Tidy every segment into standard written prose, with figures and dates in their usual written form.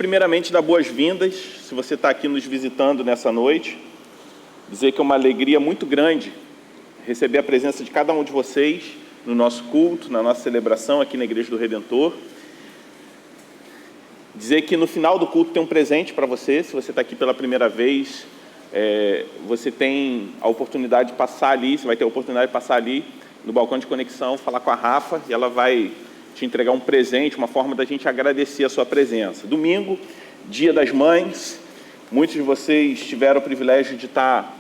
primeiramente dar boas-vindas, se você está aqui nos visitando nessa noite, dizer que é uma alegria muito grande receber a presença de cada um de vocês no nosso culto, na nossa celebração aqui na Igreja do Redentor. Dizer que no final do culto tem um presente para você, se você está aqui pela primeira vez, você tem a oportunidade de passar ali, você vai ter a oportunidade de passar ali no balcão de conexão, falar com a Rafa, e ela vai te entregar um presente, uma forma da gente agradecer a sua presença. Domingo, Dia das Mães, muitos de vocês tiveram o privilégio de estar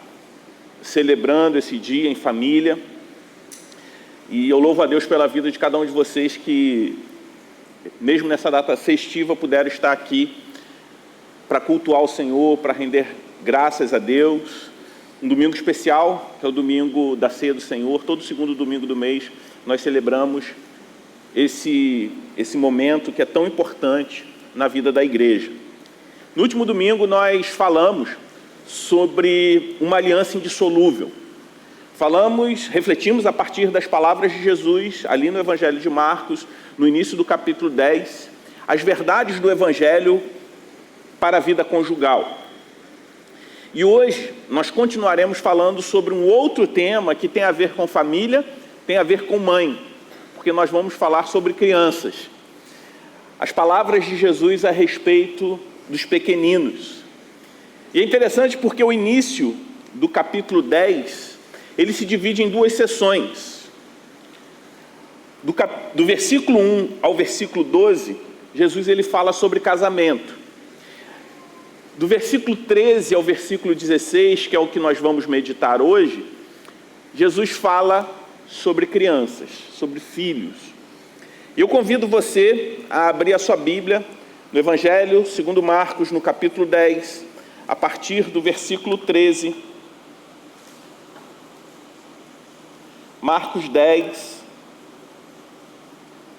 celebrando esse dia em família, e eu louvo a Deus pela vida de cada um de vocês que, mesmo nessa data festiva, puderam estar aqui para cultuar o Senhor, para render graças a Deus. Um domingo especial, que é o domingo da Ceia do Senhor. Todo segundo domingo do mês nós celebramos esse momento que é tão importante na vida da igreja. No último domingo nós falamos sobre uma aliança indissolúvel. Refletimos a partir das palavras de Jesus, ali no Evangelho de Marcos, no início do capítulo 10, as verdades do Evangelho para a vida conjugal. E hoje nós continuaremos falando sobre um outro tema que tem a ver com família, tem a ver com mãe, porque nós vamos falar sobre crianças. As palavras de Jesus a respeito dos pequeninos. E é interessante porque o início do capítulo 10, ele se divide em duas sessões. Do versículo 1 ao versículo 12, Jesus ele fala sobre casamento. Do versículo 13 ao versículo 16, que é o que nós vamos meditar hoje, Jesus fala sobre crianças, sobre filhos. E eu convido você a abrir a sua Bíblia no Evangelho segundo Marcos, no capítulo 10, a partir do versículo 13. Marcos 10,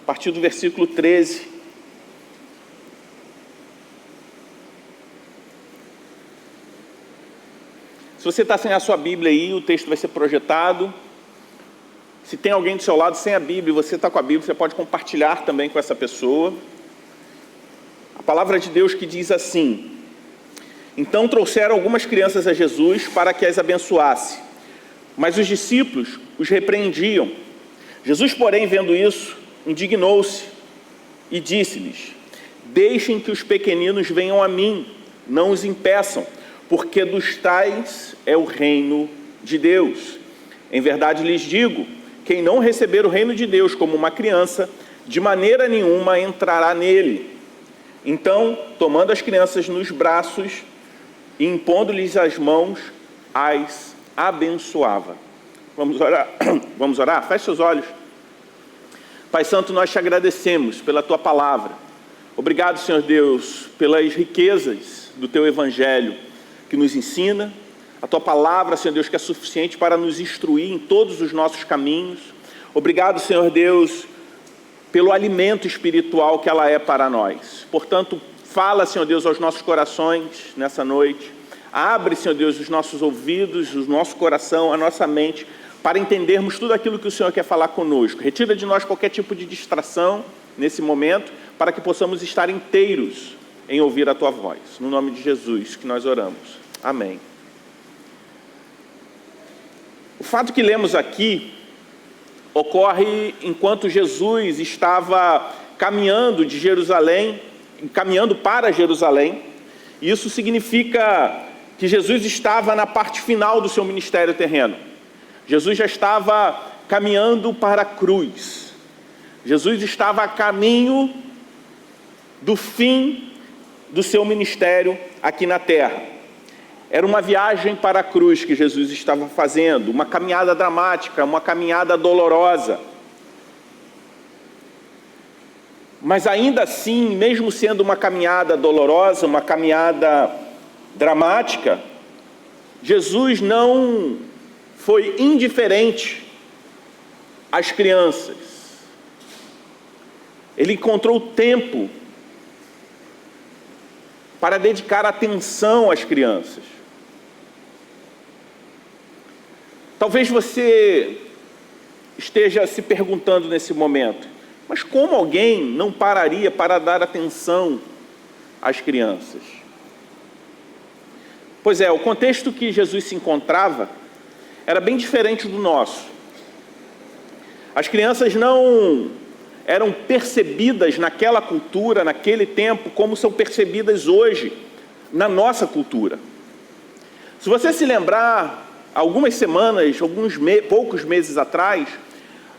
a partir do versículo 13. Se você está sem a sua Bíblia aí, o texto vai ser projetado. Se tem alguém do seu lado sem a Bíblia, você está com a Bíblia, você pode compartilhar também com essa pessoa. A palavra de Deus que diz assim: então trouxeram algumas crianças a Jesus para que as abençoasse, mas os discípulos os repreendiam. Jesus, porém, vendo isso, indignou-se e disse-lhes: deixem que os pequeninos venham a mim, não os impeçam, porque dos tais é o reino de Deus. Em verdade lhes digo, quem não receber o reino de Deus como uma criança, de maneira nenhuma entrará nele. Então, tomando as crianças nos braços e impondo-lhes as mãos, as abençoava. Vamos orar? Vamos orar? Feche seus olhos. Pai Santo, nós te agradecemos pela tua palavra. Obrigado, Senhor Deus, pelas riquezas do teu evangelho que nos ensina. A tua palavra, Senhor Deus, que é suficiente para nos instruir em todos os nossos caminhos. Obrigado, Senhor Deus, pelo alimento espiritual que ela é para nós. Portanto, fala, Senhor Deus, aos nossos corações nessa noite. Abre, Senhor Deus, os nossos ouvidos, o nosso coração, a nossa mente, para entendermos tudo aquilo que o Senhor quer falar conosco. Retira de nós qualquer tipo de distração nesse momento, para que possamos estar inteiros em ouvir a tua voz. No nome de Jesus que nós oramos. Amém. O fato que lemos aqui ocorre enquanto Jesus estava caminhando para Jerusalém. Isso significa que Jesus estava na parte final do seu ministério terreno. Jesus já estava caminhando para a cruz. Jesus estava a caminho do fim do seu ministério aqui na terra. Era uma viagem para a cruz que Jesus estava fazendo, uma caminhada dramática, uma caminhada dolorosa. Mas ainda assim, mesmo sendo uma caminhada dolorosa, uma caminhada dramática, Jesus não foi indiferente às crianças. Ele encontrou tempo para dedicar atenção às crianças. Talvez você esteja se perguntando nesse momento, mas como alguém não pararia para dar atenção às crianças. Pois é, o contexto que Jesus se encontrava era bem diferente do nosso. As crianças não eram percebidas naquela cultura, naquele tempo, como são percebidas hoje na nossa cultura. Se você se lembrar, algumas semanas, poucos meses atrás,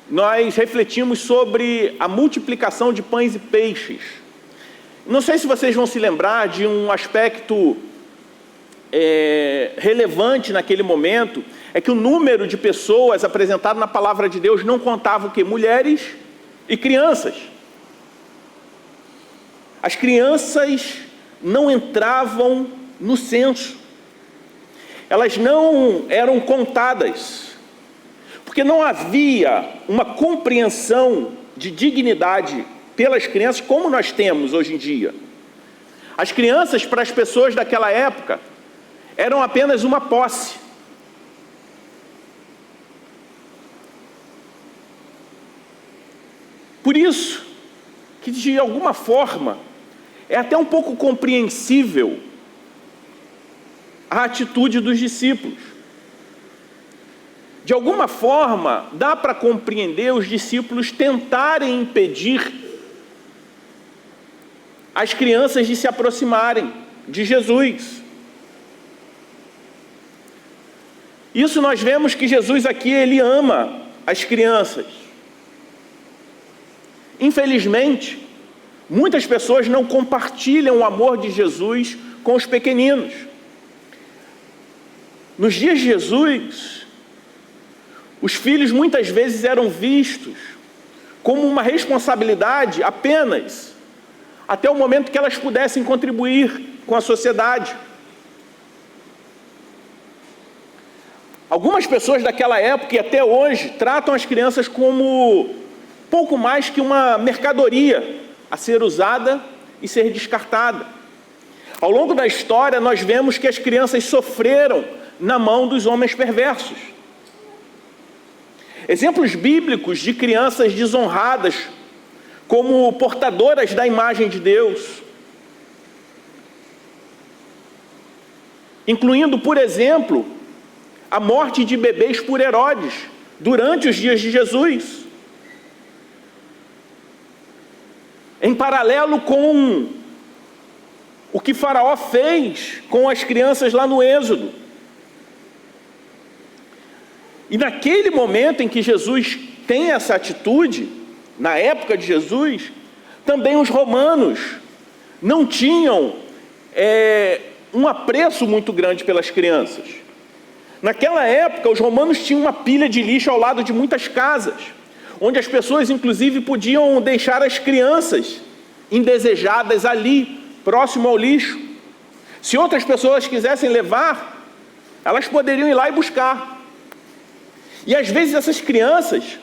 nós refletimos sobre a multiplicação de pães e peixes. Não sei se vocês vão se lembrar de um aspecto relevante naquele momento, é que o número de pessoas apresentado na palavra de Deus não contava o quê? Mulheres e crianças. As crianças não entravam no censo. Elas não eram contadas, porque não havia uma compreensão de dignidade pelas crianças como nós temos hoje em dia. As crianças, para as pessoas daquela época, eram apenas uma posse. Por isso, que de alguma forma, é até um pouco compreensível a atitude dos discípulos. De alguma forma, dá para compreender os discípulos tentarem impedir as crianças de se aproximarem de Jesus. Isso nós vemos que Jesus aqui, ele ama as crianças. Infelizmente, muitas pessoas não compartilham o amor de Jesus com os pequeninos. Nos dias de Jesus, os filhos muitas vezes eram vistos como uma responsabilidade apenas até o momento que elas pudessem contribuir com a sociedade. Algumas pessoas daquela época e até hoje tratam as crianças como pouco mais que uma mercadoria a ser usada e ser descartada. Ao longo da história, nós vemos que as crianças sofreram na mão dos homens perversos. Exemplos bíblicos de crianças desonradas como portadoras da imagem de Deus, incluindo, por exemplo, a morte de bebês por Herodes durante os dias de Jesus. Em paralelo com o que Faraó fez com as crianças lá no Êxodo. E naquele momento em que Jesus tem essa atitude, na época de Jesus, também os romanos não tinham um apreço muito grande pelas crianças. Naquela época, os romanos tinham uma pilha de lixo ao lado de muitas casas, onde as pessoas, inclusive, podiam deixar as crianças indesejadas ali, próximo ao lixo. Se outras pessoas quisessem levar, elas poderiam ir lá e buscar. E às vezes essas crianças,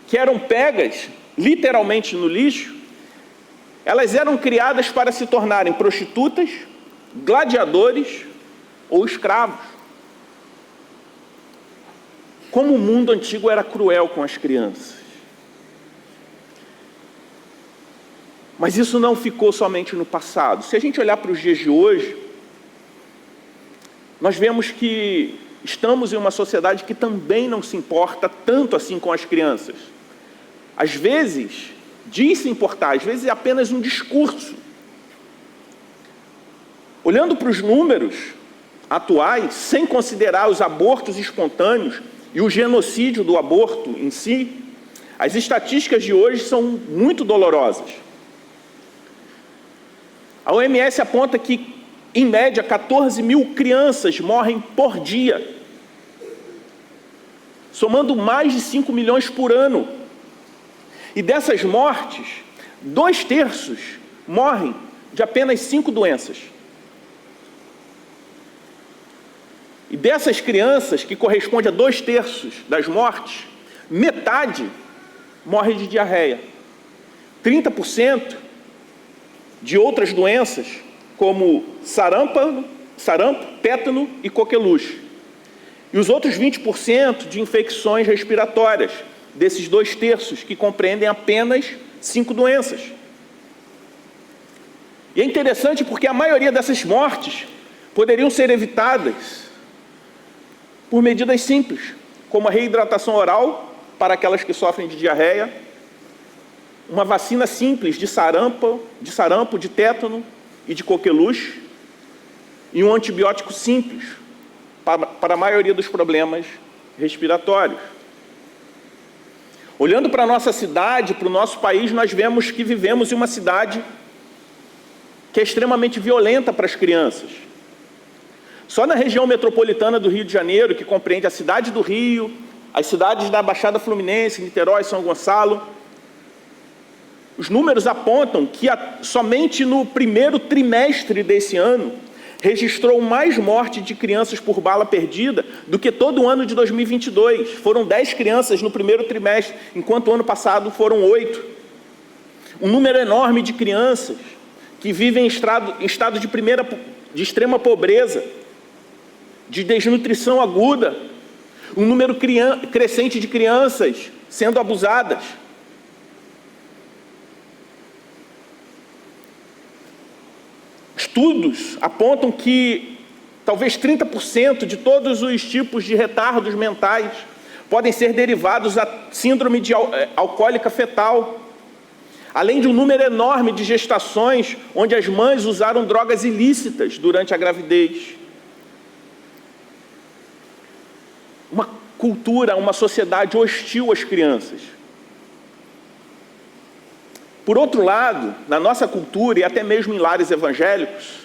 que eram pegas literalmente no lixo, elas eram criadas para se tornarem prostitutas, gladiadores ou escravos. Como o mundo antigo era cruel com as crianças. Mas isso não ficou somente no passado. Se a gente olhar para os dias de hoje, nós vemos que estamos em uma sociedade que também não se importa tanto assim com as crianças. Às vezes, diz se importar, às vezes é apenas um discurso. Olhando para os números atuais, sem considerar os abortos espontâneos e o genocídio do aborto em si, as estatísticas de hoje são muito dolorosas. A OMS aponta que, em média, 14 mil crianças morrem por dia, somando mais de 5 milhões por ano. E dessas mortes, 2/3 morrem de apenas 5 doenças. E dessas crianças, que corresponde a 2/3 das mortes, metade morre de diarreia. 30% de outras doenças, como sarampo, tétano e coqueluche. E os outros 20% de infecções respiratórias, desses 2/3, que compreendem apenas 5 doenças. E é interessante porque a maioria dessas mortes poderiam ser evitadas por medidas simples, como a reidratação oral para aquelas que sofrem de diarreia, uma vacina simples de sarampo, de tétano e de coqueluche, e um antibiótico simples para a maioria dos problemas respiratórios. Olhando para a nossa cidade, para o nosso país, nós vemos que vivemos em uma cidade que é extremamente violenta para as crianças. Só na região metropolitana do Rio de Janeiro, que compreende a cidade do Rio, as cidades da Baixada Fluminense, Niterói, São Gonçalo, os números apontam que somente no primeiro trimestre desse ano registrou mais morte de crianças por bala perdida do que todo o ano de 2022. Foram 10 crianças no primeiro trimestre, enquanto o ano passado foram 8. Um número enorme de crianças que vivem em estado de extrema pobreza, de desnutrição aguda, um número crescente de crianças sendo abusadas. Estudos apontam que talvez 30% de todos os tipos de retardos mentais podem ser derivados da síndrome alcoólica fetal, além de um número enorme de gestações onde as mães usaram drogas ilícitas durante a gravidez. Uma cultura, uma sociedade hostil às crianças. Por outro lado, na nossa cultura e até mesmo em lares evangélicos,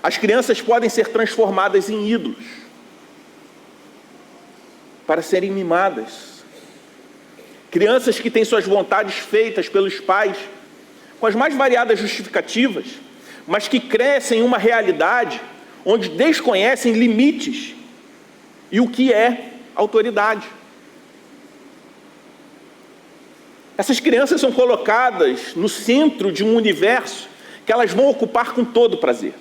as crianças podem ser transformadas em ídolos para serem mimadas. Crianças que têm suas vontades feitas pelos pais com as mais variadas justificativas, mas que crescem em uma realidade onde desconhecem limites e o que é autoridade. Essas crianças são colocadas no centro de um universo que elas vão ocupar com todo prazer.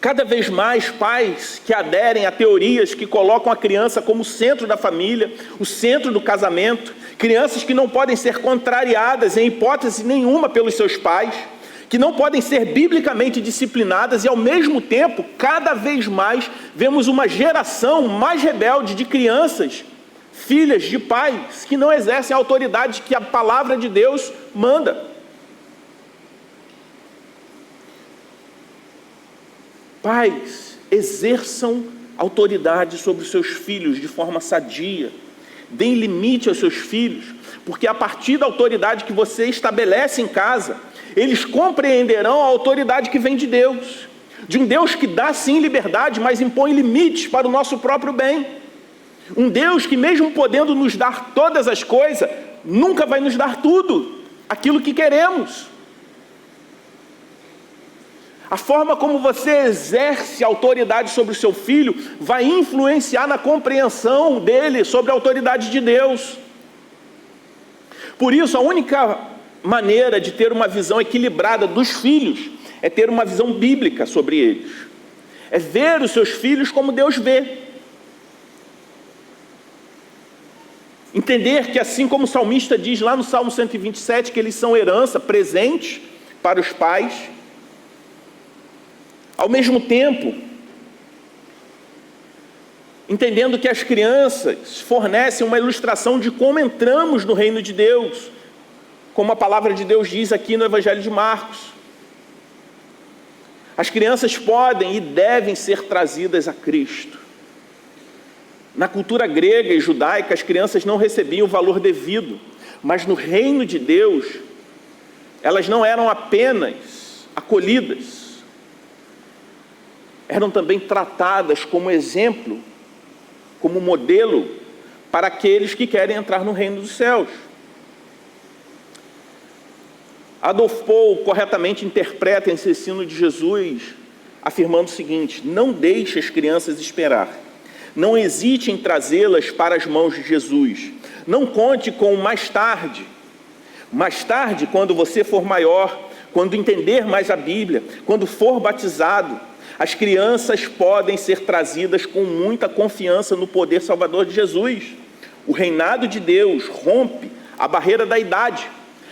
Cada vez mais pais que aderem a teorias que colocam a criança como centro da família, o centro do casamento, crianças que não podem ser contrariadas em hipótese nenhuma pelos seus pais, que não podem ser biblicamente disciplinadas, e ao mesmo tempo, cada vez mais, vemos uma geração mais rebelde de crianças, filhas de pais que não exercem a autoridade que a palavra de Deus manda. Pais, exerçam autoridade sobre os seus filhos de forma sadia. Deem limite aos seus filhos, porque a partir da autoridade que você estabelece em casa, eles compreenderão a autoridade que vem de Deus. De um Deus que dá sim liberdade, mas impõe limites para o nosso próprio bem. Um Deus que, mesmo podendo nos dar todas as coisas, nunca vai nos dar tudo, aquilo que queremos. A forma como você exerce autoridade sobre o seu filho vai influenciar na compreensão dele sobre a autoridade de Deus. Por isso, a única maneira de ter uma visão equilibrada dos filhos é ter uma visão bíblica sobre eles. É ver os seus filhos como Deus vê. Entender que, assim como o salmista diz lá no Salmo 127, que eles são herança, presente para os pais, ao mesmo tempo, entendendo que as crianças fornecem uma ilustração de como entramos no reino de Deus, como a palavra de Deus diz aqui no Evangelho de Marcos. As crianças podem e devem ser trazidas a Cristo. Na cultura grega e judaica, as crianças não recebiam o valor devido, mas no reino de Deus, elas não eram apenas acolhidas, eram também tratadas como exemplo, como modelo para aqueles que querem entrar no reino dos céus. Adolf Paul corretamente interpreta esse ensino de Jesus, afirmando o seguinte: não deixe as crianças esperar. Não hesite em trazê-las para as mãos de Jesus. Não conte com mais tarde. Mais tarde, quando você for maior, quando entender mais a Bíblia, quando for batizado, as crianças podem ser trazidas com muita confiança no poder salvador de Jesus. O reinado de Deus rompe a barreira da idade.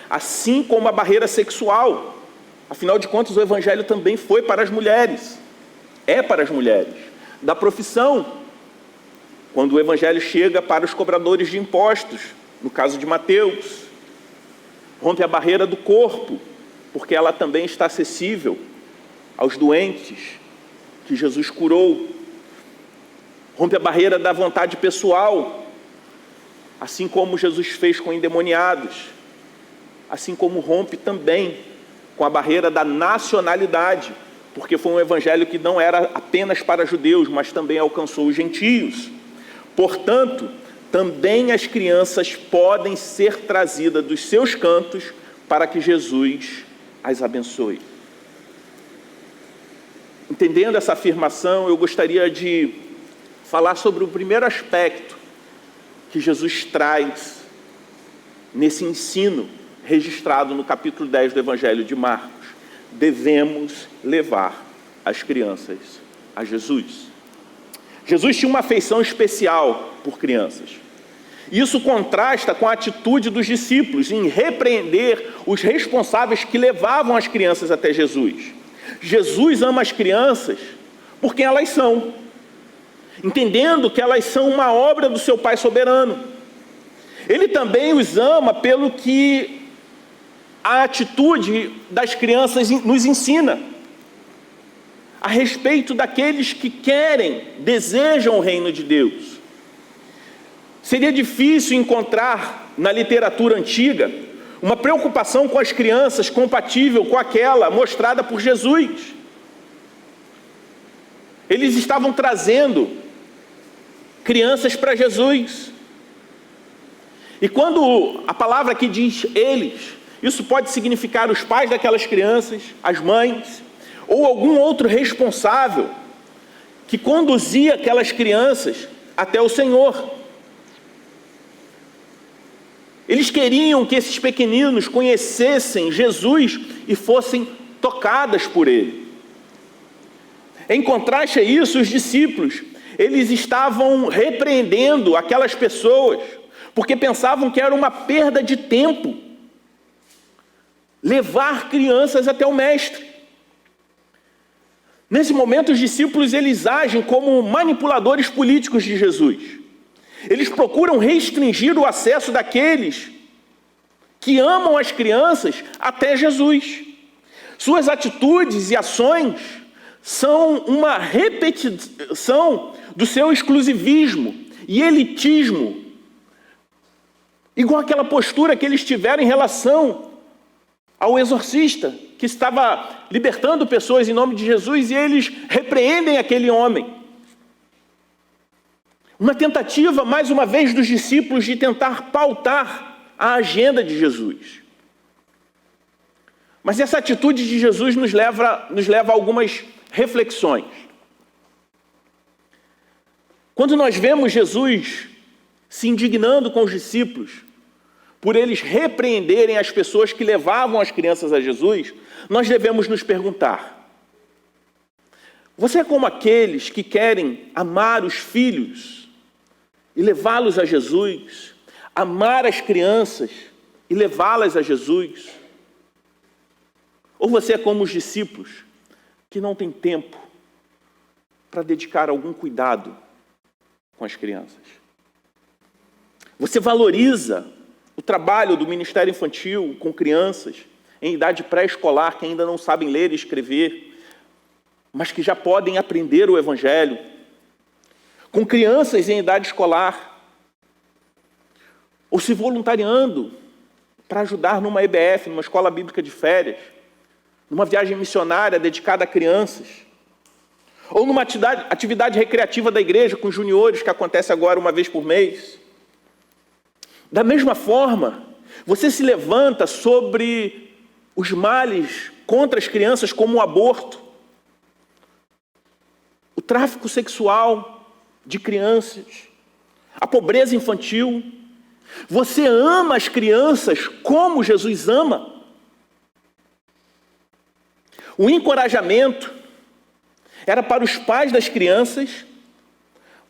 assim como a barreira sexual. Afinal de contas, o evangelho também foi para as mulheres, é para as mulheres, da profissão. Quando o evangelho chega para os cobradores de impostos, no caso de Mateus, rompe a barreira do corpo, porque ela também está acessível aos doentes que Jesus curou. Rompe a barreira da vontade pessoal, assim como Jesus fez com endemoniados, assim como rompe também com a barreira da nacionalidade, porque foi um evangelho que não era apenas para judeus, mas também alcançou os gentios. Portanto, também as crianças podem ser trazidas dos seus cantos para que Jesus as abençoe. Entendendo essa afirmação, eu gostaria de falar sobre o primeiro aspecto que Jesus traz nesse ensino registrado no capítulo 10 do Evangelho de Marcos. Devemos levar as crianças a Jesus. Jesus tinha uma afeição especial por crianças. Isso contrasta com a atitude dos discípulos em repreender os responsáveis que levavam as crianças até Jesus. Jesus ama as crianças por quem elas são, entendendo que elas são uma obra do seu Pai soberano. Ele também os ama pelo que a atitude das crianças nos ensina a respeito daqueles que querem, desejam o reino de Deus. Seria difícil encontrar na literatura antiga uma preocupação com as crianças compatível com aquela mostrada por Jesus. Eles estavam trazendo crianças para Jesus. E quando a palavra aqui diz eles, isso pode significar os pais daquelas crianças, as mães, ou algum outro responsável que conduzia aquelas crianças até o Senhor. Eles queriam que esses pequeninos conhecessem Jesus e fossem tocadas por Ele. Em contraste a isso, os discípulos, eles estavam repreendendo aquelas pessoas, porque pensavam que era uma perda de tempo levar crianças até o Mestre. Nesse momento, os discípulos, eles agem como manipuladores políticos de Jesus. Eles procuram restringir o acesso daqueles que amam as crianças até Jesus. Suas atitudes e ações são uma repetição do seu exclusivismo e elitismo, igual aquela postura que eles tiveram em relação ao exorcista, que estava libertando pessoas em nome de Jesus, e eles repreendem aquele homem. Uma tentativa, mais uma vez, dos discípulos de tentar pautar a agenda de Jesus. Mas essa atitude de Jesus nos leva a algumas reflexões. Quando nós vemos Jesus se indignando com os discípulos, por eles repreenderem as pessoas que levavam as crianças a Jesus, nós devemos nos perguntar: você é como aqueles que querem amar os filhos e levá-los a Jesus, amar as crianças e levá-las a Jesus? Ou você é como os discípulos que não tem tempo para dedicar algum cuidado com as crianças? Você valoriza o trabalho do Ministério Infantil com crianças em idade pré-escolar que ainda não sabem ler e escrever, mas que já podem aprender o Evangelho, com crianças em idade escolar, ou se voluntariando para ajudar numa EBF, numa escola bíblica de férias, numa viagem missionária dedicada a crianças, ou numa atividade recreativa da igreja com juniores, que acontece agora uma vez por mês. Da mesma forma, você se levanta sobre os males contra as crianças, como o aborto, o tráfico sexual de crianças, a pobreza infantil. Você ama as crianças como Jesus ama. O encorajamento era para os pais das crianças,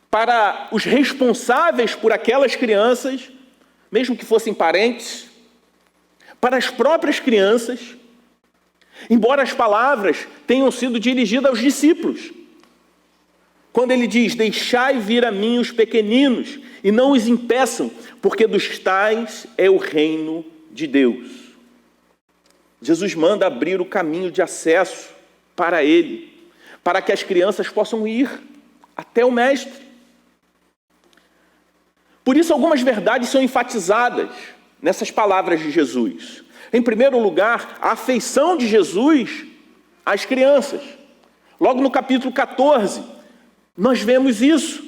para os responsáveis por aquelas crianças, mesmo que fossem parentes, para as próprias crianças, embora as palavras tenham sido dirigidas aos discípulos. Quando ele diz: deixai vir a mim os pequeninos, e não os impeçam, porque dos tais é o reino de Deus. Jesus manda abrir o caminho de acesso para ele, para que as crianças possam ir até o Mestre. Por isso, algumas verdades são enfatizadas nessas palavras de Jesus. Em primeiro lugar, a afeição de Jesus às crianças. Logo no capítulo 14, nós vemos isso.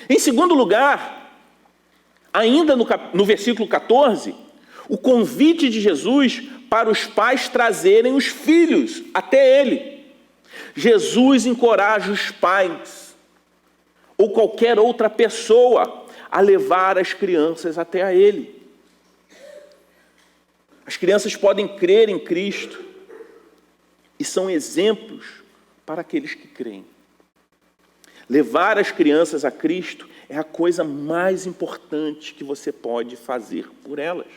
Em segundo lugar, ainda no versículo 14, o convite de Jesus para os pais trazerem os filhos até ele. Jesus encoraja os pais, ou qualquer outra pessoa, a levar as crianças até a ele. As crianças podem crer em Cristo e são exemplos para aqueles que creem. Levar as crianças a Cristo é a coisa mais importante que você pode fazer por elas.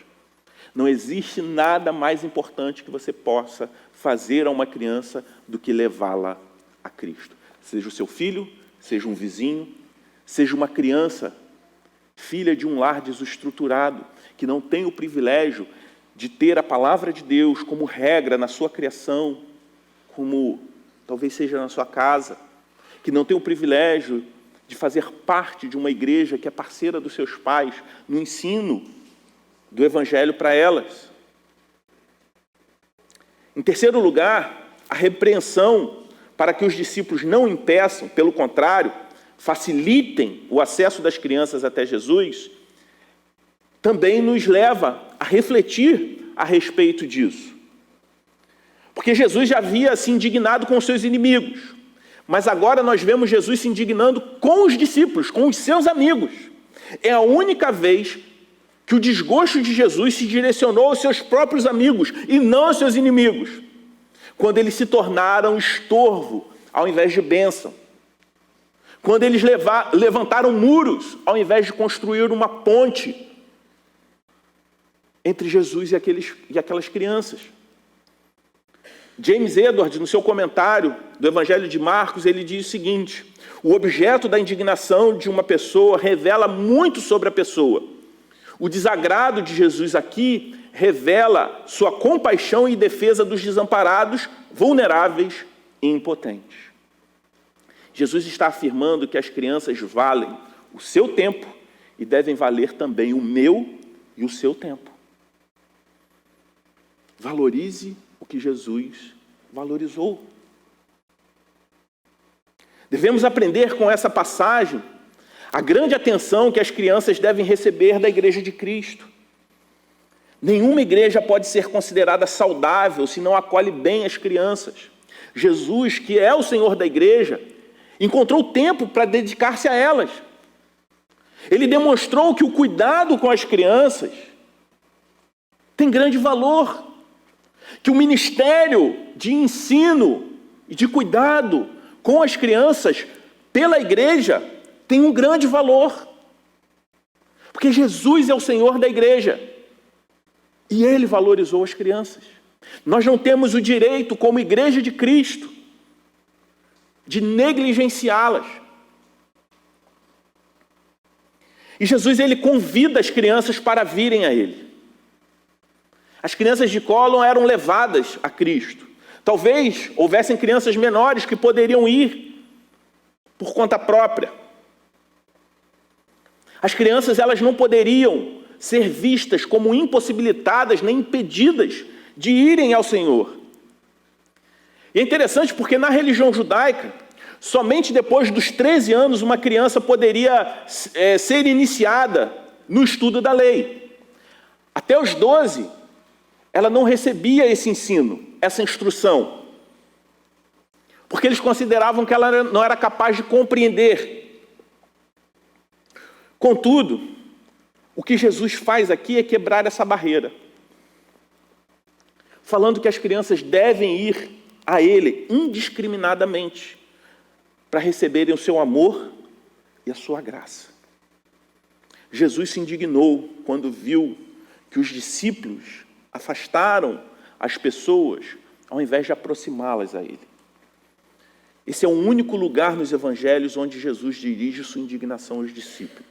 Não existe nada mais importante que você possa fazer a uma criança do que levá-la a Cristo. Seja o seu filho, seja um vizinho, seja uma criança, filha de um lar desestruturado, que não tem o privilégio de ter a palavra de Deus como regra na sua criação, como talvez seja na sua casa, que não tem o privilégio de fazer parte de uma igreja que é parceira dos seus pais no ensino do Evangelho para elas. Em terceiro lugar, a repreensão para que os discípulos não impeçam, pelo contrário, facilitem o acesso das crianças até Jesus, também nos leva a refletir a respeito disso. Porque Jesus já havia se indignado com os seus inimigos, mas agora nós vemos Jesus se indignando com os discípulos, com os seus amigos. É a única vez que o desgosto de Jesus se direcionou aos seus próprios amigos e não aos seus inimigos, quando eles se tornaram estorvo ao invés de bênção, quando eles levantaram muros ao invés de construir uma ponte entre Jesus e aquelas crianças. James Edwards, no seu comentário do Evangelho de Marcos, ele diz o seguinte: o objeto da indignação de uma pessoa revela muito sobre a pessoa. O desagrado de Jesus aqui revela sua compaixão e defesa dos desamparados, vulneráveis e impotentes. Jesus está afirmando que as crianças valem o seu tempo e devem valer também o meu e o seu tempo. Valorize o que Jesus valorizou. Devemos aprender com essa passagem a grande atenção que as crianças devem receber da Igreja de Cristo. Nenhuma igreja pode ser considerada saudável se não acolhe bem as crianças. Jesus, que é o Senhor da igreja, encontrou tempo para dedicar-se a elas. Ele demonstrou que o cuidado com as crianças tem grande valor, que o ministério de ensino e de cuidado com as crianças pela igreja tem um grande valor, porque Jesus é o Senhor da igreja e Ele valorizou as crianças. Nós não temos o direito, como igreja de Cristo, de negligenciá-las. E Jesus, Ele convida as crianças para virem a Ele. As crianças de colo eram levadas a Cristo. Talvez houvessem crianças menores que poderiam ir por conta própria. As crianças, elas não poderiam ser vistas como impossibilitadas nem impedidas de irem ao Senhor. E é interessante porque na religião judaica, somente depois dos 13 anos uma criança poderia ser iniciada no estudo da lei. Até os 12, ela não recebia esse ensino, essa instrução, porque eles consideravam que ela não era capaz de compreender. Contudo, o que Jesus faz aqui é quebrar essa barreira, falando que as crianças devem ir a Ele indiscriminadamente para receberem o seu amor e a sua graça. Jesus se indignou quando viu que os discípulos afastaram as pessoas ao invés de aproximá-las a ele. Esse é o único lugar nos evangelhos onde Jesus dirige sua indignação aos discípulos.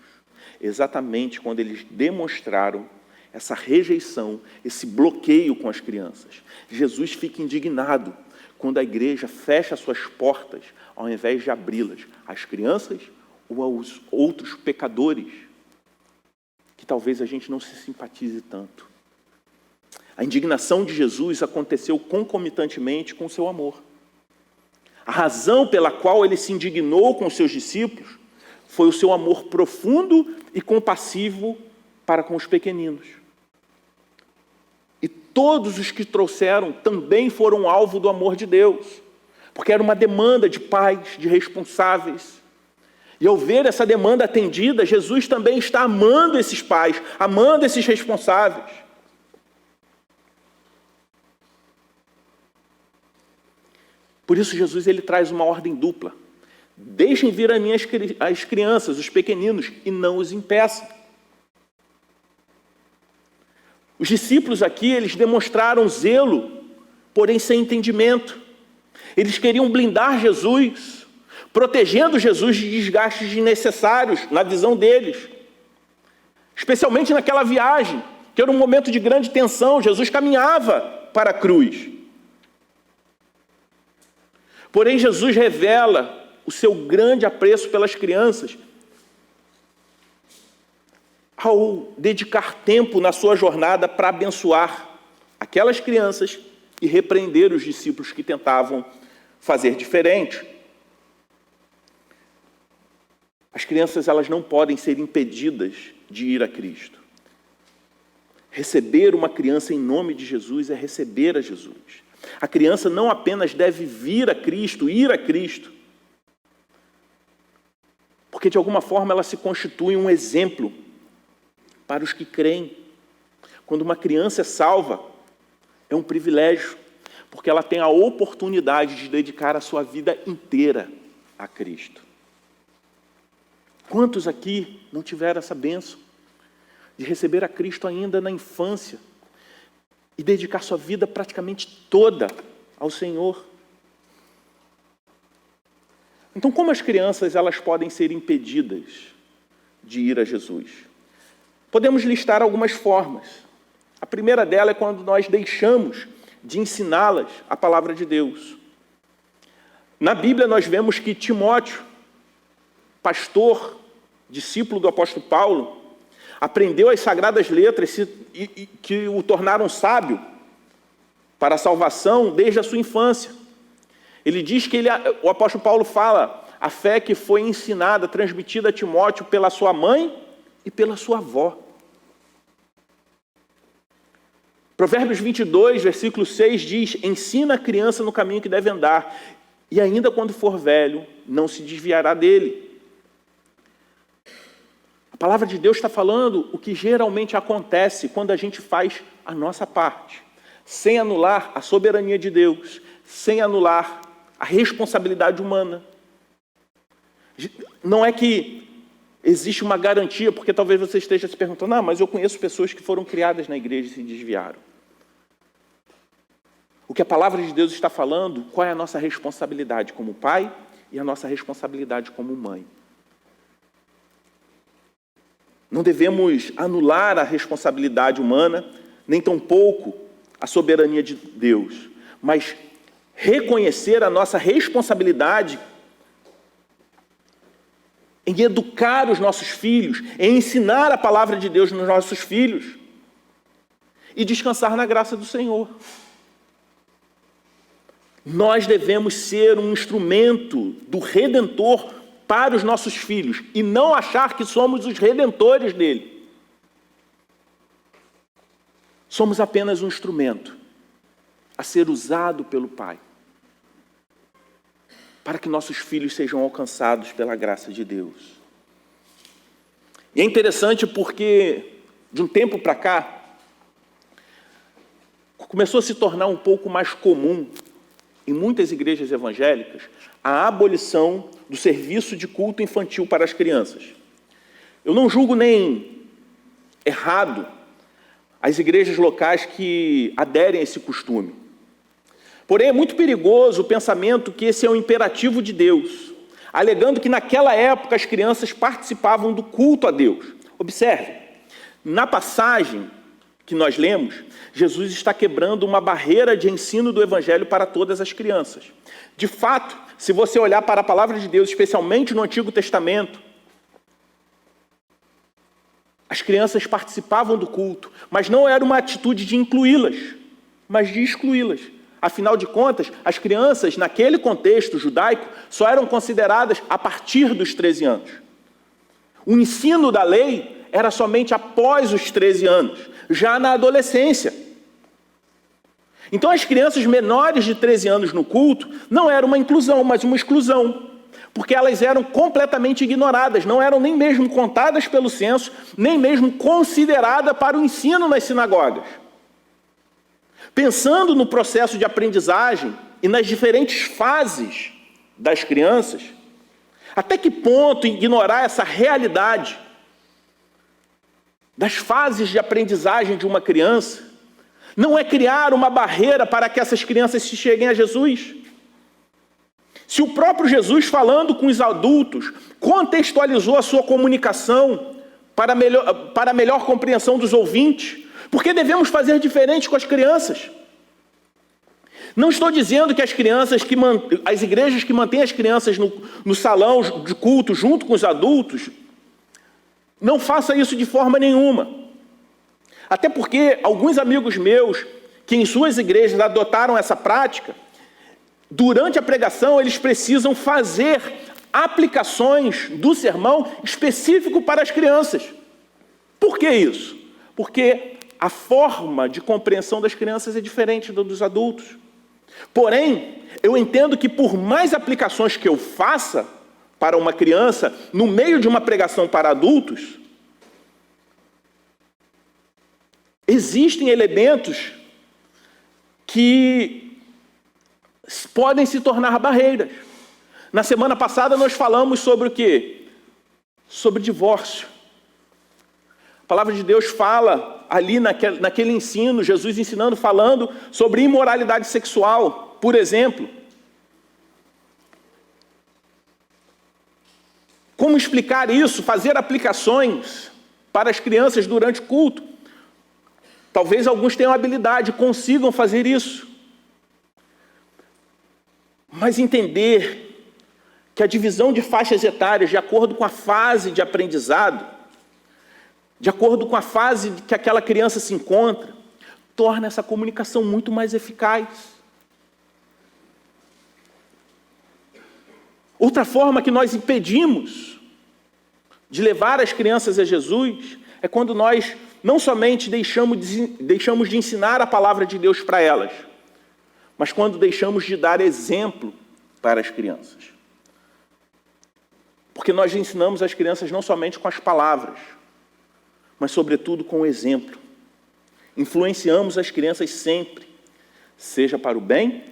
Exatamente quando eles demonstraram essa rejeição, esse bloqueio com as crianças. Jesus fica indignado quando a igreja fecha suas portas ao invés de abri-las às crianças ou aos outros pecadores que talvez a gente não se simpatize tanto. A indignação de Jesus aconteceu concomitantemente com o seu amor. A razão pela qual ele se indignou com os seus discípulos foi o seu amor profundo e compassivo para com os pequeninos. E todos os que trouxeram também foram alvo do amor de Deus, porque era uma demanda de pais, de responsáveis. E ao ver essa demanda atendida, Jesus também está amando esses pais, amando esses responsáveis. Por isso Jesus ele traz uma ordem dupla. Deixem vir as crianças, os pequeninos, e não os impeçam. Os discípulos aqui, eles demonstraram zelo, porém sem entendimento. Eles queriam blindar Jesus, protegendo Jesus de desgastes desnecessários na visão deles. Especialmente naquela viagem, que era um momento de grande tensão. Jesus caminhava para a cruz. Porém, Jesus revela o seu grande apreço pelas crianças ao dedicar tempo na sua jornada para abençoar aquelas crianças e repreender os discípulos que tentavam fazer diferente. As crianças, elas não podem ser impedidas de ir a Cristo. Receber uma criança em nome de Jesus é receber a Jesus. A criança não apenas deve vir a Cristo, ir a Cristo, porque de alguma forma ela se constitui um exemplo para os que creem. Quando uma criança é salva, é um privilégio, porque ela tem a oportunidade de dedicar a sua vida inteira a Cristo. Quantos aqui não tiveram essa bênção de receber a Cristo ainda na infância e dedicar sua vida praticamente toda ao Senhor? Então, como as crianças elas podem ser impedidas de ir a Jesus? Podemos listar algumas formas. A primeira delas é quando nós deixamos de ensiná-las a palavra de Deus. Na Bíblia nós vemos que Timóteo, pastor, discípulo do apóstolo Paulo, aprendeu as sagradas letras que o tornaram sábio para a salvação desde a sua infância. Ele diz que o apóstolo Paulo fala a fé que foi ensinada, transmitida a Timóteo pela sua mãe e pela sua avó. Provérbios 22, versículo 6 diz: ensina a criança no caminho que deve andar, e ainda quando for velho, não se desviará dele. A palavra de Deus está falando o que geralmente acontece quando a gente faz a nossa parte, sem anular a soberania de Deus, sem anular a responsabilidade humana. Não é que existe uma garantia, porque talvez você esteja se perguntando, mas eu conheço pessoas que foram criadas na igreja e se desviaram. O que a palavra de Deus está falando, qual é a nossa responsabilidade como pai e a nossa responsabilidade como mãe. Não devemos anular a responsabilidade humana, nem tampouco a soberania de Deus, mas reconhecer a nossa responsabilidade em educar os nossos filhos, em ensinar a palavra de Deus nos nossos filhos e descansar na graça do Senhor. Nós devemos ser um instrumento do Redentor para os nossos filhos e não achar que somos os redentores dele. Somos apenas um instrumento a ser usado pelo Pai para que nossos filhos sejam alcançados pela graça de Deus. E é interessante porque, de um tempo para cá, começou a se tornar um pouco mais comum, em muitas igrejas evangélicas, a abolição do serviço de culto infantil para as crianças. Eu não julgo nem errado as igrejas locais que aderem a esse costume. Porém, é muito perigoso o pensamento que esse é um imperativo de Deus, alegando que naquela época as crianças participavam do culto a Deus. Observe, na passagem que nós lemos, Jesus está quebrando uma barreira de ensino do Evangelho para todas as crianças. De fato, se você olhar para a palavra de Deus, especialmente no Antigo Testamento, as crianças participavam do culto, mas não era uma atitude de incluí-las, mas de excluí-las. Afinal de contas, as crianças, naquele contexto judaico, só eram consideradas a partir dos 13 anos. O ensino da lei era somente após os 13 anos, já na adolescência. Então, as crianças menores de 13 anos no culto não era uma inclusão, mas uma exclusão, porque elas eram completamente ignoradas, não eram nem mesmo contadas pelo censo, nem mesmo consideradas para o ensino nas sinagogas. Pensando no processo de aprendizagem e nas diferentes fases das crianças, até que ponto ignorar essa realidade das fases de aprendizagem de uma criança não é criar uma barreira para que essas crianças se cheguem a Jesus? Se o próprio Jesus, falando com os adultos, contextualizou a sua comunicação para a melhor compreensão dos ouvintes, por que devemos fazer diferente com as crianças? Não estou dizendo que as igrejas que mantêm as crianças no salão de culto junto com os adultos, não façam isso de forma nenhuma. Até porque alguns amigos meus, que em suas igrejas adotaram essa prática, durante a pregação eles precisam fazer aplicações do sermão específico para as crianças. Por que isso? Porque a forma de compreensão das crianças é diferente dos adultos. Porém, eu entendo que por mais aplicações que eu faça para uma criança, no meio de uma pregação para adultos, existem elementos que podem se tornar barreiras. Na semana passada nós falamos sobre o quê? Sobre divórcio. A palavra de Deus fala ali naquele ensino, Jesus ensinando, falando sobre imoralidade sexual, por exemplo. Como explicar isso? Fazer aplicações para as crianças durante o culto. Talvez alguns tenham habilidade, consigam fazer isso. Mas entender que a divisão de faixas etárias, de acordo com a fase de aprendizado, de acordo com a fase que aquela criança se encontra, torna essa comunicação muito mais eficaz. Outra forma que nós impedimos de levar as crianças a Jesus é quando nós não somente deixamos de ensinar a palavra de Deus para elas, mas quando deixamos de dar exemplo para as crianças. Porque nós ensinamos as crianças não somente com as palavras, mas sobretudo com o exemplo. Influenciamos as crianças sempre, seja para o bem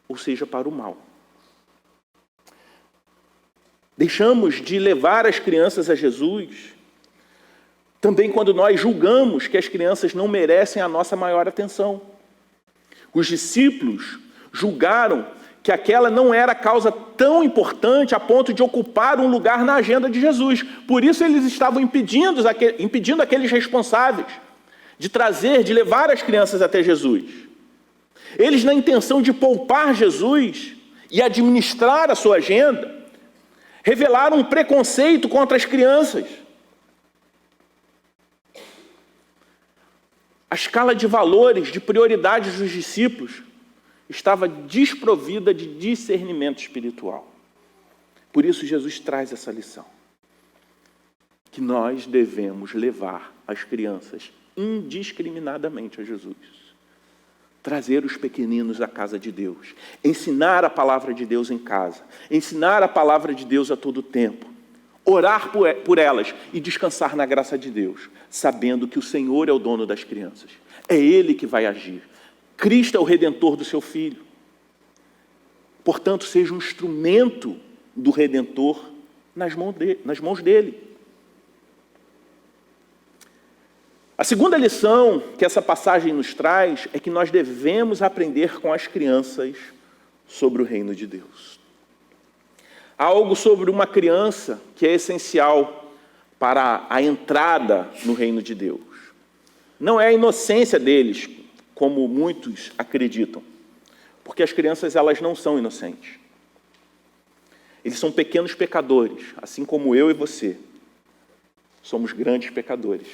ou seja para o mal. Deixamos de levar as crianças a Jesus também quando nós julgamos que as crianças não merecem a nossa maior atenção. Os discípulos julgaram que aquela não era causa tão importante a ponto de ocupar um lugar na agenda de Jesus. Por isso eles estavam impedindo aqueles responsáveis de levar as crianças até Jesus. Eles, na intenção de poupar Jesus e administrar a sua agenda, revelaram um preconceito contra as crianças. A escala de valores, de prioridades dos discípulos estava desprovida de discernimento espiritual. Por isso Jesus traz essa lição, que nós devemos levar as crianças indiscriminadamente a Jesus. Trazer os pequeninos à casa de Deus, ensinar a palavra de Deus em casa, ensinar a palavra de Deus a todo tempo, orar por elas e descansar na graça de Deus, sabendo que o Senhor é o dono das crianças. É Ele que vai agir. Cristo é o Redentor do seu Filho. Portanto, seja um instrumento do Redentor nas mãos dele. A segunda lição que essa passagem nos traz é que nós devemos aprender com as crianças sobre o reino de Deus. Há algo sobre uma criança que é essencial para a entrada no reino de Deus. Não é a inocência deles, como muitos acreditam, porque as crianças elas não são inocentes. Eles são pequenos pecadores, assim como eu e você. Somos grandes pecadores.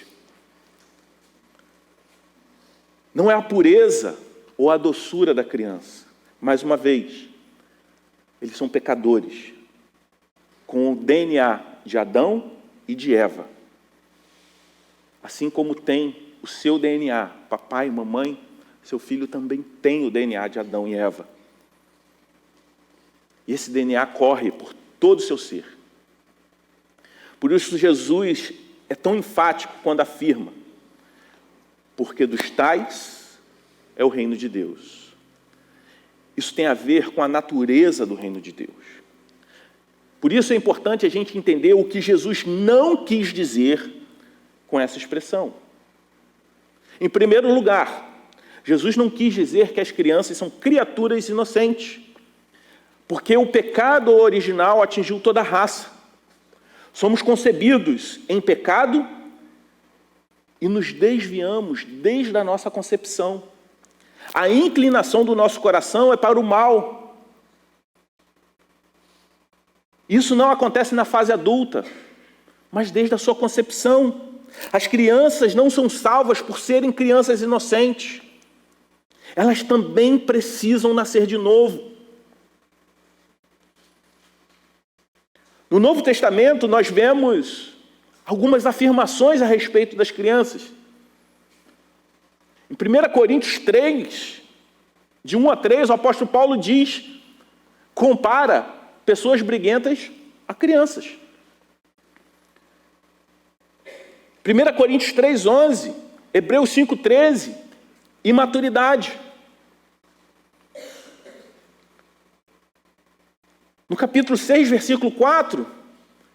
Não é a pureza ou a doçura da criança. Mais uma vez, eles são pecadores, com o DNA de Adão e de Eva. Assim como tem o seu DNA, papai e mamãe, seu filho também tem o DNA de Adão e Eva. E esse DNA corre por todo o seu ser. Por isso Jesus é tão enfático quando afirma: porque dos tais é o reino de Deus. Isso tem a ver com a natureza do reino de Deus. Por isso é importante a gente entender o que Jesus não quis dizer com essa expressão. Em primeiro lugar, Jesus não quis dizer que as crianças são criaturas inocentes, porque o pecado original atingiu toda a raça. Somos concebidos em pecado e nos desviamos desde a nossa concepção. A inclinação do nosso coração é para o mal. Isso não acontece na fase adulta, mas desde a sua concepção. As crianças não são salvas por serem crianças inocentes. Elas também precisam nascer de novo. No Novo Testamento, nós vemos algumas afirmações a respeito das crianças. Em 1 Coríntios 3, de 1 a 3, o apóstolo Paulo compara pessoas briguentas a crianças. 1 Coríntios 3, 11, Hebreus 5, 13, imaturidade. No capítulo 6, versículo 4,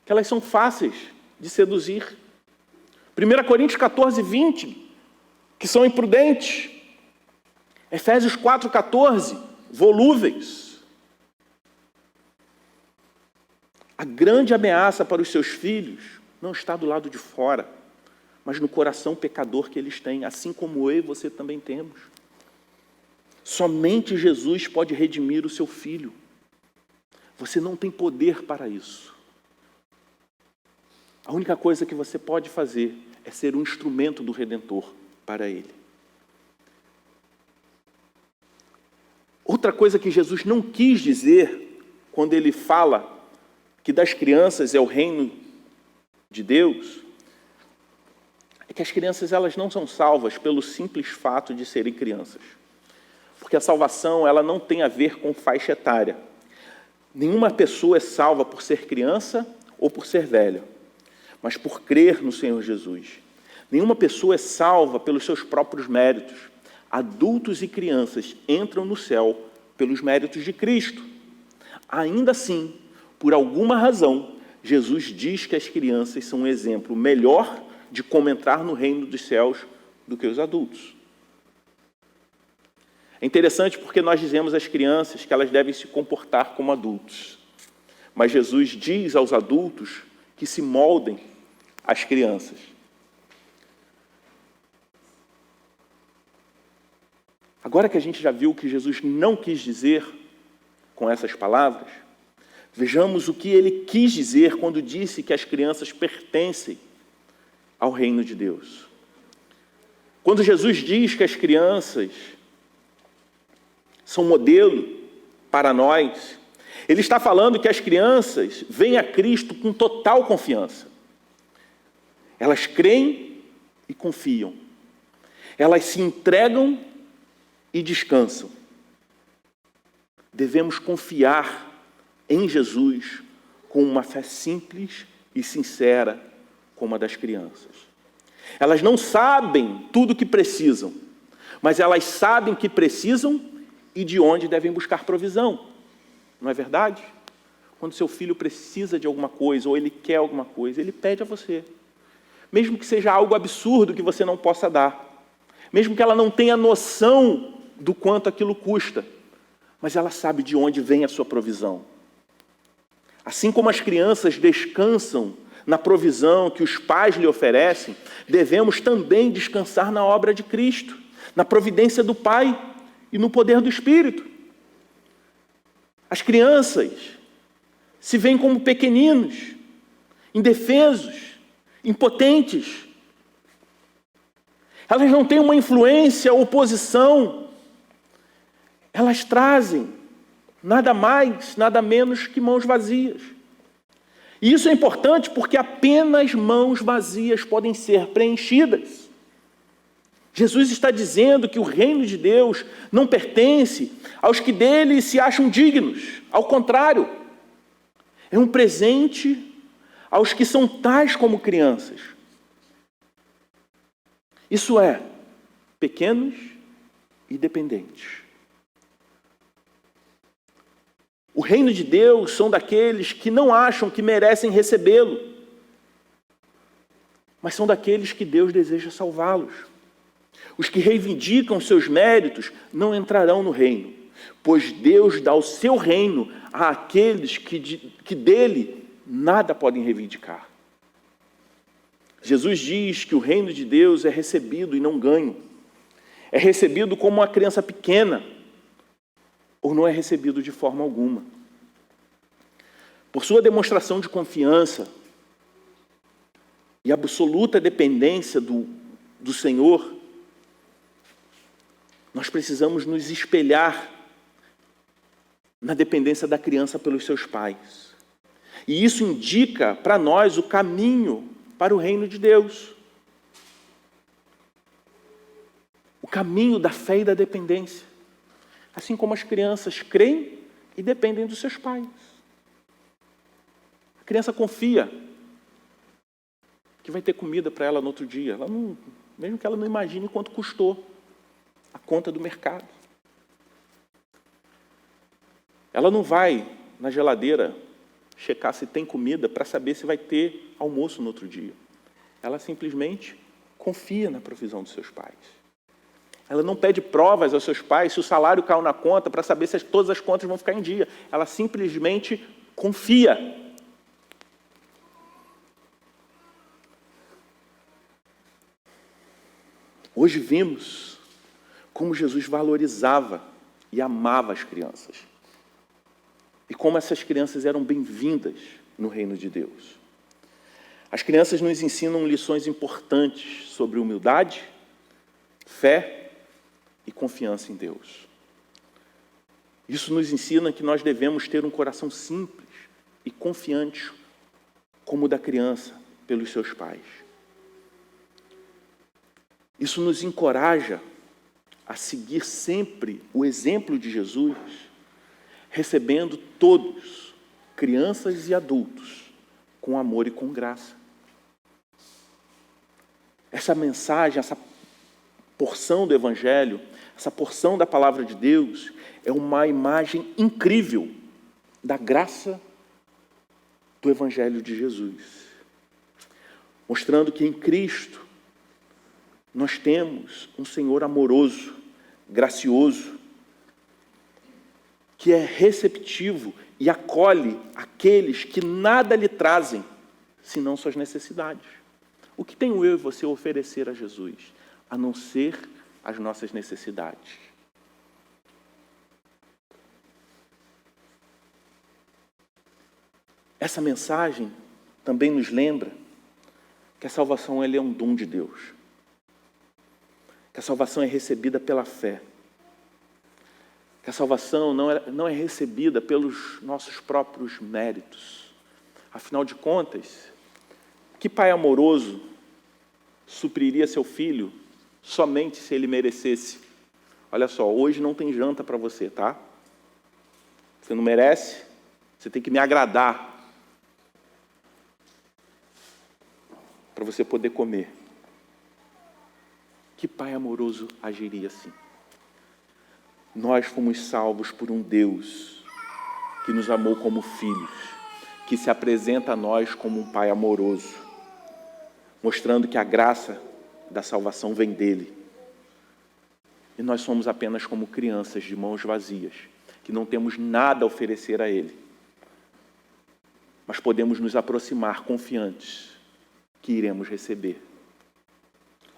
que elas são fáceis de seduzir. 1 Coríntios 14, 20, que são imprudentes. Efésios 4, 14, volúveis. A grande ameaça para os seus filhos não está do lado de fora, mas no coração pecador que eles têm, assim como eu e você também temos. Somente Jesus pode redimir o seu filho. Você não tem poder para isso. A única coisa que você pode fazer é ser um instrumento do Redentor para ele. Outra coisa que Jesus não quis dizer quando ele fala que das crianças é o reino de Deus, é que as crianças elas não são salvas pelo simples fato de serem crianças. Porque a salvação ela não tem a ver com faixa etária. Nenhuma pessoa é salva por ser criança ou por ser velha, mas por crer no Senhor Jesus. Nenhuma pessoa é salva pelos seus próprios méritos. Adultos e crianças entram no céu pelos méritos de Cristo. Ainda assim, por alguma razão, Jesus diz que as crianças são um exemplo melhor de como entrar no reino dos céus do que os adultos. É interessante porque nós dizemos às crianças que elas devem se comportar como adultos. Mas Jesus diz aos adultos que se moldem às crianças. Agora que a gente já viu o que Jesus não quis dizer com essas palavras, vejamos o que ele quis dizer quando disse que as crianças pertencem ao reino de Deus. Quando Jesus diz que as crianças são modelo para nós, ele está falando que as crianças vêm a Cristo com total confiança. Elas creem e confiam. Elas se entregam e descansam. Devemos confiar em Jesus com uma fé simples e sincera como a das crianças. Elas não sabem tudo o que precisam, mas elas sabem que precisam e de onde devem buscar provisão. Não é verdade? Quando seu filho precisa de alguma coisa ou ele quer alguma coisa, ele pede a você. mesmo que seja algo absurdo que você não possa dar, mesmo que ela não tenha noção do quanto aquilo custa, mas ela sabe de onde vem a sua provisão. Assim como as crianças descansam na provisão que os pais lhe oferecem, devemos também descansar na obra de Cristo, na providência do Pai e no poder do Espírito. As crianças se veem como pequeninos, indefesos, impotentes. Elas não têm uma influência, oposição. Elas trazem nada mais, nada menos que mãos vazias. E isso é importante porque apenas mãos vazias podem ser preenchidas. Jesus está dizendo que o reino de Deus não pertence aos que dele se acham dignos. Ao contrário, é um presente aos que são tais como crianças. Isso é, pequenos e dependentes. O reino de Deus são daqueles que não acham que merecem recebê-lo, mas são daqueles que Deus deseja salvá-los. Os que reivindicam seus méritos não entrarão no reino, pois Deus dá o seu reino àqueles que dele nada podem reivindicar. Jesus diz que o reino de Deus é recebido e não ganho. É recebido como uma criança pequena, ou não é recebido de forma alguma. Por sua demonstração de confiança e absoluta dependência do Senhor, nós precisamos nos espelhar na dependência da criança pelos seus pais. E isso indica para nós o caminho para o reino de Deus. O caminho da fé e da dependência. Assim como as crianças creem e dependem dos seus pais. A criança confia que vai ter comida para ela no outro dia. Ela não, mesmo que ela não imagine quanto custou a conta do mercado. Ela não vai na geladeira checar se tem comida para saber se vai ter almoço no outro dia. Ela simplesmente confia na provisão dos seus pais. Ela não pede provas aos seus pais se o salário caiu na conta para saber se todas as contas vão ficar em dia. Ela simplesmente confia. Hoje vimos como Jesus valorizava e amava as crianças. E como essas crianças eram bem-vindas no reino de Deus. As crianças nos ensinam lições importantes sobre humildade, fé e confiança em Deus. Isso nos ensina que nós devemos ter um coração simples e confiante, como o da criança, pelos seus pais. Isso nos encoraja a seguir sempre o exemplo de Jesus, recebendo todos, crianças e adultos, com amor e com graça. Essa mensagem, essa porção do Evangelho, essa porção da Palavra de Deus, é uma imagem incrível da graça do Evangelho de Jesus. Mostrando que em Cristo nós temos um Senhor amoroso, gracioso, que é receptivo e acolhe aqueles que nada lhe trazem, senão suas necessidades. O que tenho eu e você a oferecer a Jesus, a não ser as nossas necessidades? Essa mensagem também nos lembra que a salvação é um dom de Deus. Que a salvação é recebida pela fé. Que a salvação não é recebida pelos nossos próprios méritos. Afinal de contas, que pai amoroso supriria seu filho somente se ele merecesse? Olha só, hoje não tem janta para você, tá? Você não merece, você tem que me agradar para você poder comer. Que pai amoroso agiria assim? Nós fomos salvos por um Deus que nos amou como filhos, que se apresenta a nós como um pai amoroso. mostrando que a graça da salvação vem dele. E nós somos apenas como crianças de mãos vazias, que não temos nada a oferecer a ele. Mas podemos nos aproximar confiantes que iremos receber.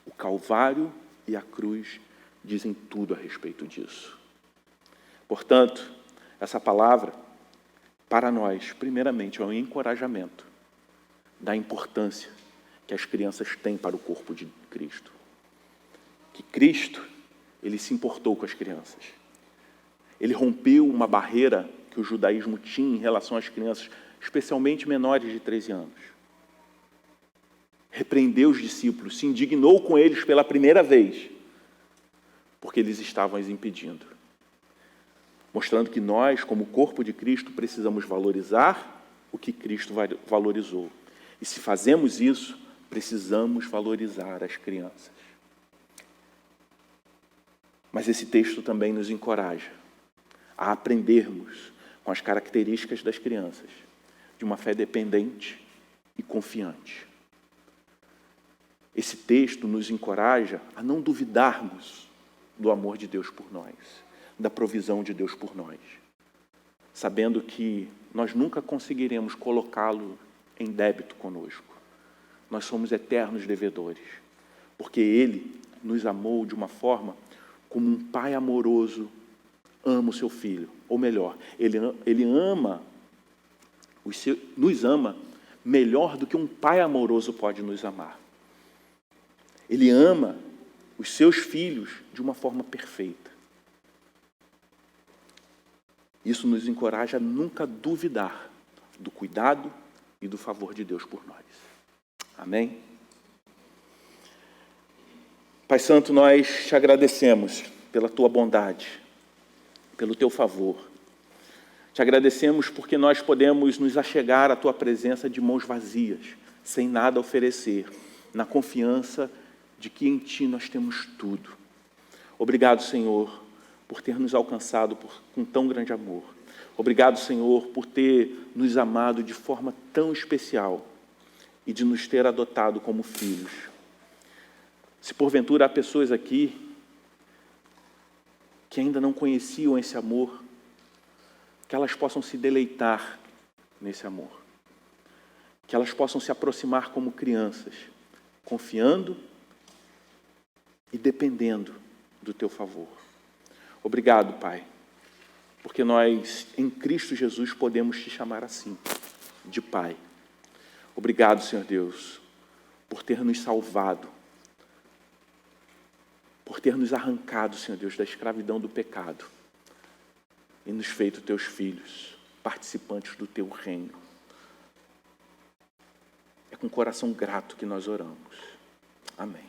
O Calvário e a cruz dizem tudo a respeito disso. Portanto, essa palavra, para nós, primeiramente, é um encorajamento da importância que as crianças têm para o corpo de Cristo. Que Cristo, ele se importou com as crianças. Ele rompeu uma barreira que o judaísmo tinha em relação às crianças, especialmente menores de 13 anos. Repreendeu os discípulos, se indignou com eles pela primeira vez, porque eles estavam as impedindo. Mostrando que nós, como corpo de Cristo, precisamos valorizar o que Cristo valorizou. E se fazemos isso, precisamos valorizar as crianças. Mas esse texto também nos encoraja a aprendermos com as características das crianças, de uma fé dependente e confiante. Esse texto nos encoraja a não duvidarmos do amor de Deus por nós, da provisão de Deus por nós, sabendo que nós nunca conseguiremos colocá-lo em débito conosco. Nós somos eternos devedores, porque Ele nos amou de uma forma como um pai amoroso ama o seu filho. Ou melhor, Ele ama, nos ama melhor do que um pai amoroso pode nos amar. Ele ama os seus filhos de uma forma perfeita. Isso nos encoraja a nunca duvidar do cuidado e do favor de Deus por nós. Amém? Pai Santo, nós te agradecemos pela tua bondade, pelo teu favor. Te agradecemos porque nós podemos nos achegar à tua presença de mãos vazias, sem nada a oferecer, na confiança de que em ti nós temos tudo. Obrigado, Senhor, por ter nos alcançado com tão grande amor. Obrigado, Senhor, por ter nos amado de forma tão especial e de nos ter adotado como filhos. Se porventura há pessoas aqui que ainda não conheciam esse amor, que elas possam se deleitar nesse amor, que elas possam se aproximar como crianças, confiando e dependendo do teu favor. Obrigado, Pai, porque nós, em Cristo Jesus, podemos te chamar assim, de Pai. Obrigado, Senhor Deus, por ter nos salvado, por ter nos arrancado, Senhor Deus, da escravidão do pecado e nos feito teus filhos, participantes do teu reino. É com coração grato que nós oramos. Amém.